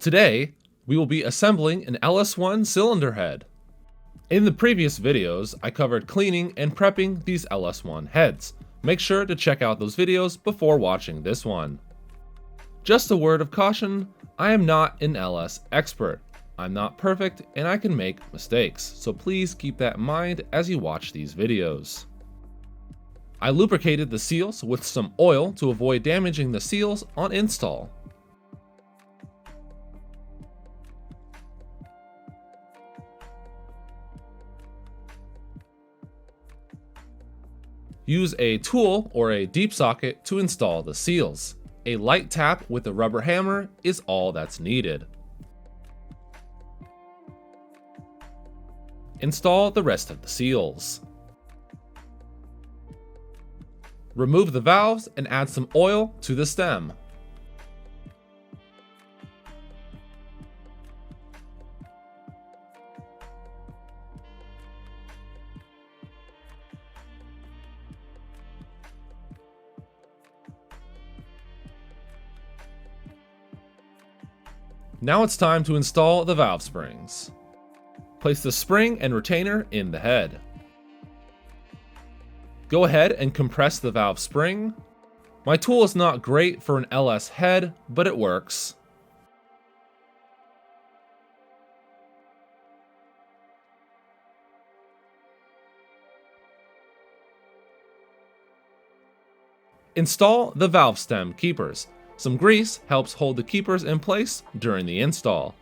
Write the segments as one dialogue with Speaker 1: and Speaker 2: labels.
Speaker 1: Today, we will be assembling an LS1 cylinder head. In the previous videos, I covered cleaning and prepping these LS1 heads. Make sure to check out those videos before watching this one. Just a word of caution, I am not an LS expert. I'm not perfect and I can make mistakes, so please keep that in mind as you watch these videos. I lubricated the seals with some oil to avoid damaging the seals on install. Use a tool or a deep socket to install the seals. A light tap with a rubber hammer is all that's needed. Install the rest of the seals. Remove the valves and add some oil to the stem. Now it's time to install the valve springs. Place the spring and retainer in the head. Go ahead and compress the valve spring. My tool is not great for an LS head, but it works. Install the valve stem keepers. Some grease helps hold the keepers in place during the install.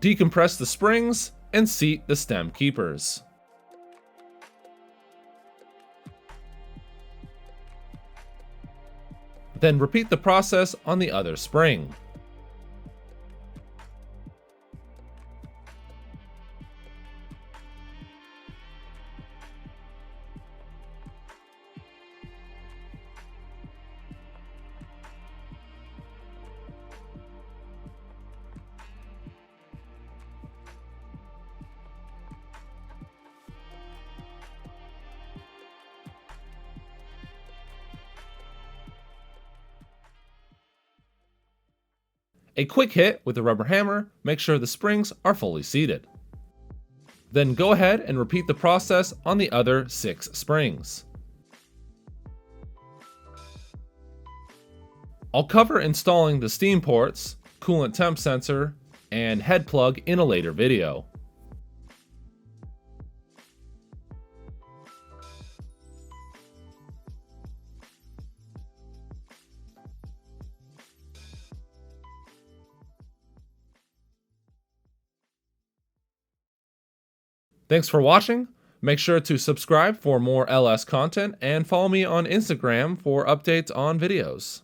Speaker 1: Decompress the springs and seat the stem keepers. Then repeat the process on the other spring. A quick hit with a rubber hammer, make sure the springs are fully seated. Then go ahead and repeat the process on the other 6 springs. I'll cover installing the steam ports, coolant temp sensor, and head plug in a later video. Thanks for watching. Make sure to subscribe for more LS content and follow me on Instagram for updates on videos.